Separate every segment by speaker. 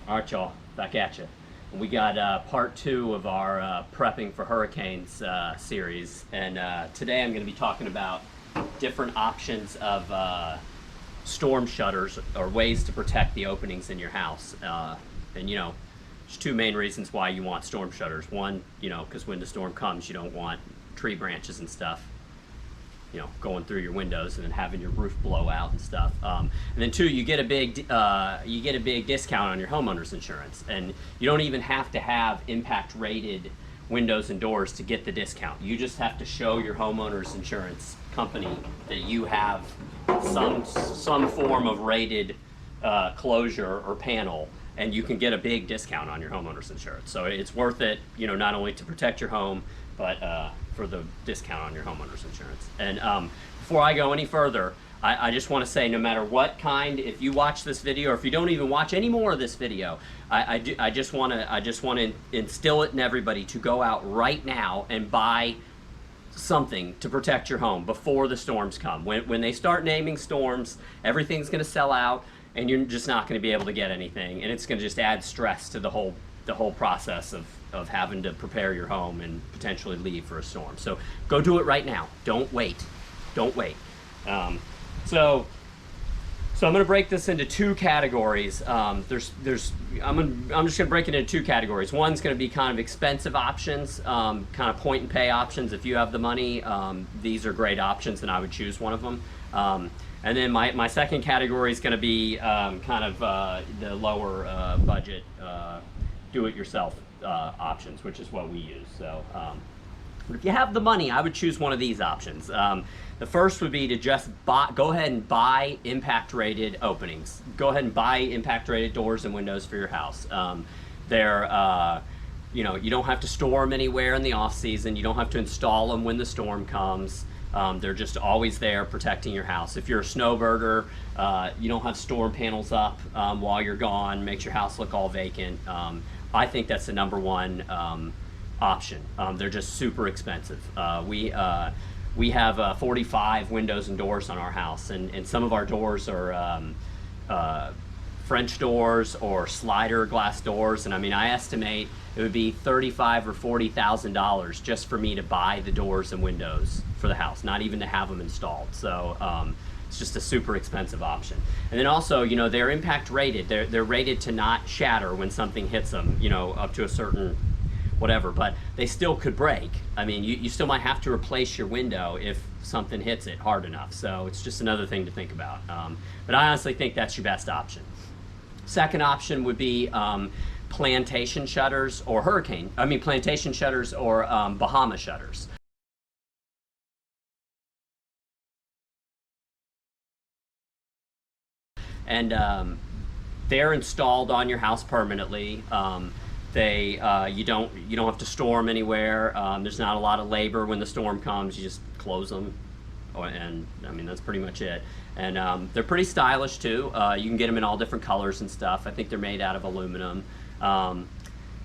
Speaker 1: All right, y'all, back at you. We got part two of our prepping for hurricanes series, and today I'm going to be talking about different options of storm shutters or ways to protect the openings in your house. And you know, there's two main reasons why you want storm shutters. One, you know, because when the storm comes, you don't want tree branches and stuff, you know, going through your windows and then having your roof blow out and stuff. And then two, you get a big discount on your homeowner's insurance, and you don't even have to have impact rated windows and doors to get the discount. You just have to show your homeowner's insurance company that you have some form of rated closure or panel, and you can get a big discount on your homeowner's insurance. So it's worth it, you know, not only to protect your home, but for the discount on your homeowner's insurance. And before I go any further, I just want to say, no matter what kind, if you watch this video or if you don't even watch any more of this video, I just want to instill it in everybody to go out right now and buy something to protect your home before the storms come. When they start naming storms, everything's going to sell out, and you're just not going to be able to get anything, and it's going to just add stress to the whole process of having to prepare your home and potentially leave for a storm. So go do it right now. Don't wait. Don't wait. So I'm going to break this into two categories. I'm just going to break it into two categories. One's going to be kind of expensive options, kind of point and pay options. If you have the money, these are great options, and I would choose one of them. And then my second category is going to be kind of the lower budget do-it-yourself options, which is what we use. So, but if you have the money, I would choose one of these options. The first would be to just go ahead and buy impact-rated openings. Go ahead and buy impact-rated doors and windows for your house. You know, you don't have to store them anywhere in the off-season. You don't have to install them when the storm comes. They're just always there protecting your house. If you're a snowbirder, you don't have storm panels up while you're gone, makes your house look all vacant. I think that's the number one option. They're just super expensive. We have 45 windows and doors on our house, and some of our doors are French doors or slider glass doors, and I mean, I estimate it would be $35,000 or $40,000 just for me to buy the doors and windows for the house, not even to have them installed. So it's just a super expensive option. And then also, you know, they're impact rated. They're rated to not shatter when something hits them, you know, up to a certain whatever, but they still could break. I mean, you still might have to replace your window if something hits it hard enough. So it's just another thing to think about. But I honestly think that's your best option. Second option would be plantation shutters or plantation shutters or Bahama shutters. And they're installed on your house permanently. You don't have to store them anywhere. There's not a lot of labor when the storm comes. You just close them, and I mean, that's pretty much it. And they're pretty stylish too. You can get them in all different colors and stuff. I think they're made out of aluminum.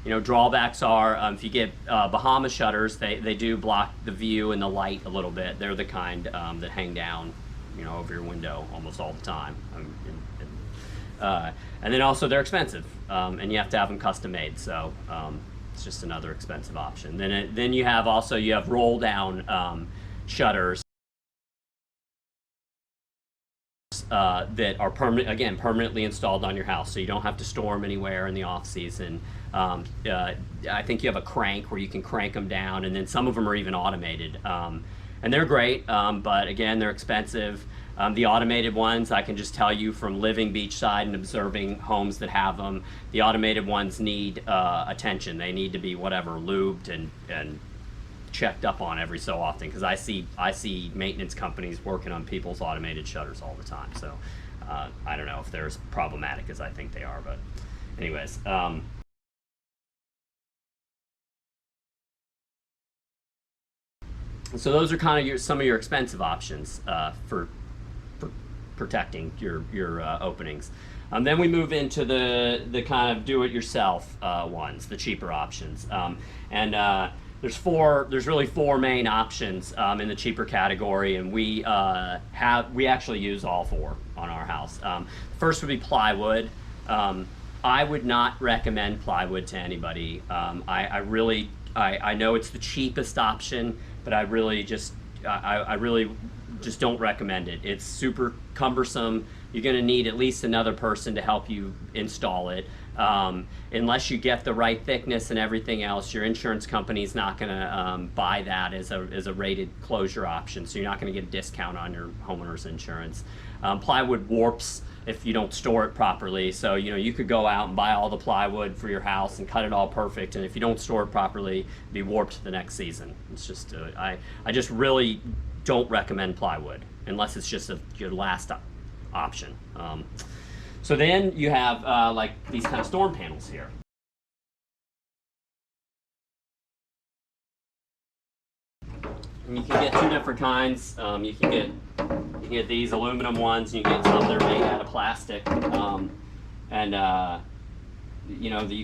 Speaker 1: You know, drawbacks are if you get Bahama shutters, they do block the view and the light a little bit. They're the kind that hang down, you know, over your window almost all the time. And then also they're expensive, and you have to have them custom made. So it's just another expensive option. Then you have roll down shutters that are permanently installed on your house, so you don't have to store them anywhere in the off season. I think you have a crank where you can crank them down, and then some of them are even automated, and they're great, but again, they're expensive. The automated ones, I can just tell you from living beachside and observing homes that have them, the automated ones need attention. They need to be lubed and checked up on every so often, because I see maintenance companies working on people's automated shutters all the time. So I don't know if they're as problematic as I think they are, but anyways. So those are kind of some of your expensive options for protecting your openings. Then we move into the kind of do-it-yourself ones, the cheaper options. There's really four main options in the cheaper category, and we actually use all four on our house. First would be plywood. I would not recommend plywood to anybody. I know it's the cheapest option, but I really just don't recommend it. It's super cumbersome. You're going to need at least another person to help you install it. Unless you get the right thickness and everything else, your insurance company is not going to buy that as a rated closure option. So you're not going to get a discount on your homeowner's insurance. Plywood warps if you don't store it properly. So you could go out and buy all the plywood for your house and cut it all perfect, and if you don't store it properly, it'd be warped the next season. It's just I just really don't recommend plywood unless it's just your last option. So then you have like these kind of storm panels here. And you can get two different kinds. You can get these aluminum ones, and you can get some that are made out of plastic. You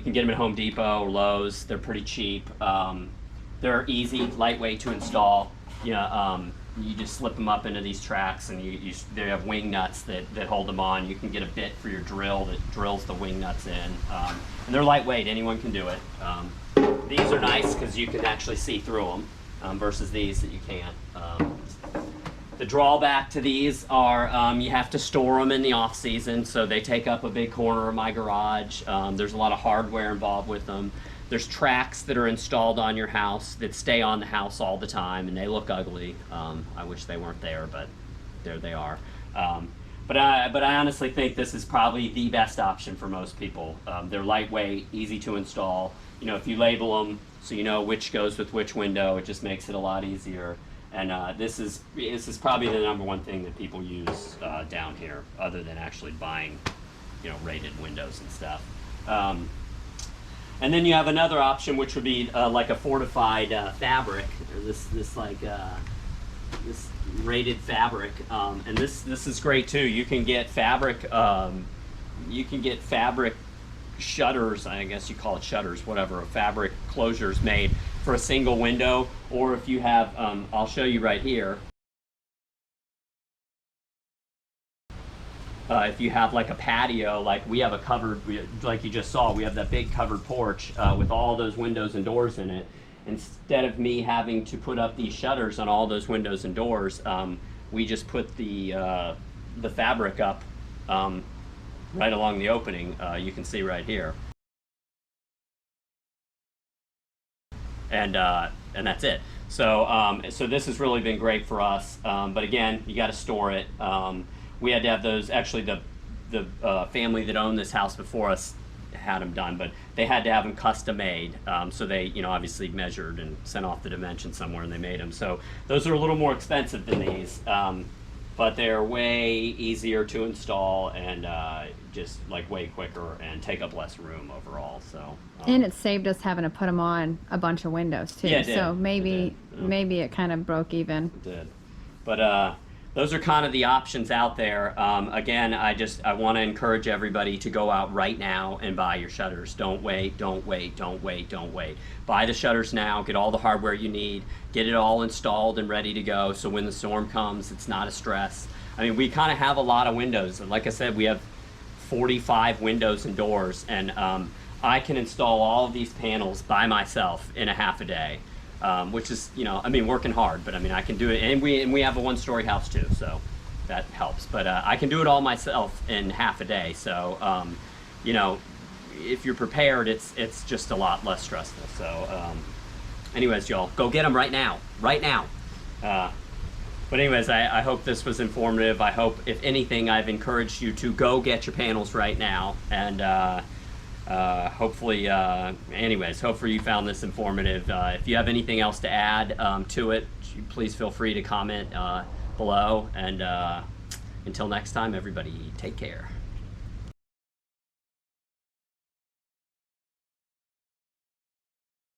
Speaker 1: can get them at Home Depot or Lowe's. They're pretty cheap. They're easy, lightweight to install. You just slip them up into these tracks, and they have wing nuts that hold them on. You can get a bit for your drill that drills the wing nuts in. And they're lightweight, anyone can do it. These are nice because you can actually see through them versus these that you can't. The drawback to these are you have to store them in the off season, so they take up a big corner of my garage. There's a lot of hardware involved with them. There's tracks that are installed on your house that stay on the house all the time, and they look ugly. I wish they weren't there, but there they are. But I honestly think this is probably the best option for most people. They're lightweight, easy to install. If you label them so you know which goes with which window, it just makes it a lot easier. And this is probably the #1 thing that people use down here, other than actually buying, rated windows and stuff. And then you have another option, which would be like a fortified fabric, or this rated fabric, and this is great too. You can get fabric. You can get fabric shutters. I guess you call it shutters, whatever. Fabric closures made for a single window, or if you have, I'll show you right here. If you have like a patio, like we have a covered, like you just saw, we have that big covered porch with all those windows and doors in it. Instead of me having to put up these shutters on all those windows and doors, we just put the fabric up right along the opening. You can see right here, and that's it. So so this has really been great for us. But again, you got to store it. We had to have those. Actually, the family that owned this house before us had them done, but they had to have them custom made. So they, obviously measured and sent off the dimensions somewhere, and they made them. So those are a little more expensive than these, but they're way easier to install and just like way quicker and take up less room overall. So
Speaker 2: and it saved us having to put them on a bunch of windows too.
Speaker 1: Yeah, it did.
Speaker 2: So maybe it kind of broke even.
Speaker 1: It did, but. Those are kind of the options out there. Again, I want to encourage everybody to go out right now and buy your shutters. Don't wait, don't wait, don't wait, don't wait. Buy the shutters now, get all the hardware you need, get it all installed and ready to go, so when the storm comes, it's not a stress. I mean, we kind of have a lot of windows. Like I said, we have 45 windows and doors, and I can install all of these panels by myself in a half a day. Which is, working hard, but I can do it, and we have a one-story house too, so that helps. But I can do it all myself in half a day. So, if you're prepared, it's just a lot less stressful. So, anyways, y'all, go get them right now, right now. But anyways, I hope this was informative. I hope, if anything, I've encouraged you to go get your panels right now, and hopefully you found this informative. If you have anything else to add to it, please feel free to comment below. And until next time, everybody, take care.